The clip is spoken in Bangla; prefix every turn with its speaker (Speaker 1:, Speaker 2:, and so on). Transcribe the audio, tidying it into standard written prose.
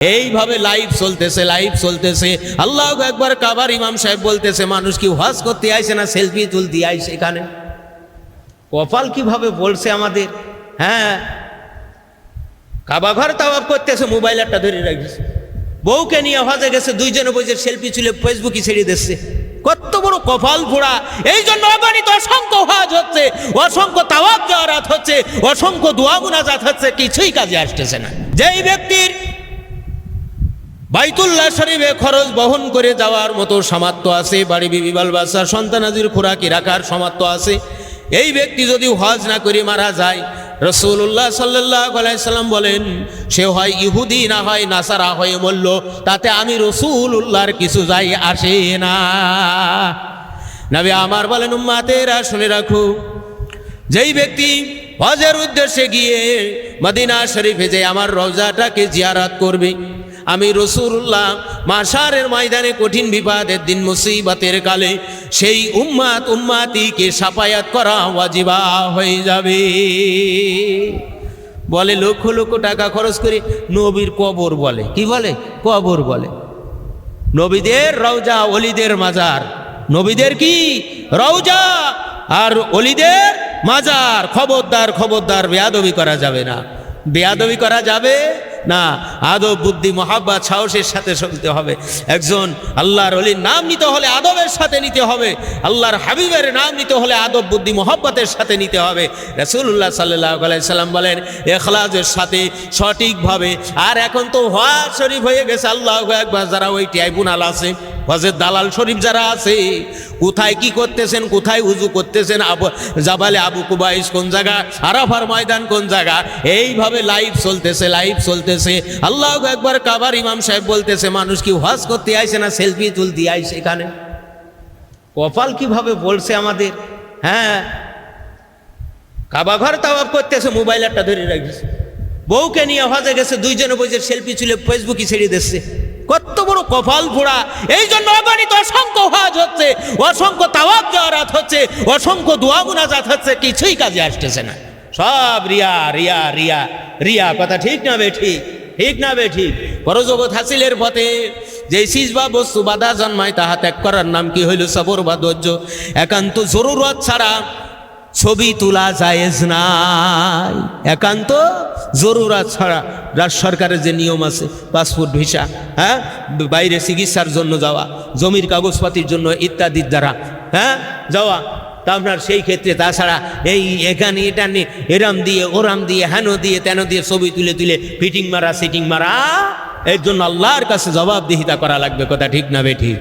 Speaker 1: এইভাবে লাইভ চলতেছে আল্লাহু আকবার। কাবার ইমাম সাহেব বলতেছে, মানুষ কি ওয়াজ করতে আইছে না সেলফি তুলতে আইছে? এখানে কপাল কিভাবে বলছে আমাদের। হ্যাঁ, কাবা ঘর তাওয়াফ করতেছে, মোবাইল একটা ধরে রাখছে, বউকে নিয়ে হজে গেছে, দুইজনে বসে সেলফি তুলে ফেসবুকে ছেড়ে দিচ্ছে। কত বড় কপাল পোড়া! এই জন্য অগণিত অসংখ্য হজ হচ্ছে, অসংখ্য তাওয়াফ জিয়ারত হচ্ছে, অসংখ্য দোয়া মুনাজাত হচ্ছে, কিছুই কাজে আসতেছে না। যেই ব্যক্তির বাইতুল্লাহ শরীফে খরচ বহন করে যাওয়ার মতো সামর্থ্য আছে, বাড়ি বিবি বাল বাচ্চা সন্তানাদির খোরাকি রাখার সামর্থ্য আছে, এই ব্যক্তি যদি হজ না করে মারা যায়, রাসূলুল্লাহ সাল্লাল্লাহু আলাইহি সাল্লাম বলেন, সে হয় ইহুদি না হয় নাসারা হয়ে মরল, তাতে আমি রাসূলুল্লাহর কিছু যায় আসে না। নবী আমার বলেন, উম্মতেরা শুনে রাখো, যেই ব্যক্তি হজের উদ্দেশ্যে গিয়ে মদিনা শরীফে যে আমার রওজাটাকে জিয়ারত করবে, আমি রাসূলুল্লাহ মাশারের ময়দানে কঠিন বিপদের দিন মুসিবতের কালে সেই উম্মাতিকে সাফায়াত করা ওয়াজিবা হয়ে যাবে। বলে লক্ষ লক্ষ টাকা খরচ করে নবীর কবর বলে, কি বলে? কবর বলে। নবীদের রওজা, ওলিদের মাজার। নবীদের কি রওজা আর ওলিদের মাজার। খবরদার খবরদার, বেয়াদবি করা যাবে না, বেয়াদবি করা যাবে না। আদব, বুদ্ধি, মহাব্বত, সাহসের সাথে চলতে হবে। একজন আল্লাহর ওলির নাম নিতে হলে আদবের সাথে নিতে হবে, আল্লাহর হাবিবের নাম নিতে হলে আদব, বুদ্ধি, মহাব্বতের সাথে নিতে হবে। রাসূলুল্লাহ সাল্লাল্লাহু আলাইহি সাল্লাম বলেন, ইখলাসের সাথে সঠিকভাবে। আর এখন তো হজ শরীফ হয়ে গেছে, আল্লাহু আকবার। যারা ওই ট্রাইব্যুনাল আছে, হজের দালাল শরীফ যারা আছে, কোথায় কি করতেছেন, কোথায় উজু করতেছেন, জাবালে আবু কুবাইস কোন জায়গা, আরাফার ময়দান কোন জায়গা, এইভাবে লাইভ চলতেছে। আল্লাহু আকবার। কাবার ইমাম সাহেব বলতেছে, মানুষ কি ওয়াজ করতে আইছে না সেলফি তুলতে আইছে? এখানে কপাল কিভাবে বলছে আমাদের। হ্যাঁ, কাবা ঘর তাওয়াফ করতেছে, মোবাইল একটা ধরে রাখছে, বউকে নিয়ে হজে গেছে, দুইজনে বসে সেলফি তুলে ফেসবুকে ছেড়ে দিচ্ছে। কত বড় কপাল পোড়া! এই জন্য অগণিত অসংখ্য হজ হচ্ছে, অসংখ্য তাওয়াফ জিয়ারত হচ্ছে, অসংখ্য দোয়া মুনাজাত হচ্ছে, কিছুই কাজে আসতেছে না। সব রিয়া রিয়া রিয়া রিয়া। কথা ঠিক না বেঠিক? ঠিক না বেঠিক? পরজগৎ হাসিলের পথে যে সিজবা বস্তু বাধা জন্মায়, তাহা ত্যাগ করার নাম কি হইল? সবর বা ধৈর্য। একান্ত জরুরত ছাড়া ছবি তোলা জায়েজ নাই। একান্ত জরুরত ছাড়া। রাজ্য সরকারের যে নিয়ম আছে, পাসপোর্ট, ভিসা, হ্যাঁ, বাইরে চিকিৎসার জন্য যাওয়া, জমির কাগজপাতির জন্য ইত্যাদির দ্বারা হ্যাঁ যাওয়া, তা আপনার সেই ক্ষেত্রে তাছাড়া এই এখানে এটা নিয়ে এরাম দিয়ে ওরাম দিয়ে হেন দিয়ে তেন দিয়ে ছবি তুলে তুলে ফিটিং মারা সিটিং মারা, এর জন্য আল্লাহর কাছে জবাবদিহিতা করা লাগবে। কথা ঠিক না বেঠিক?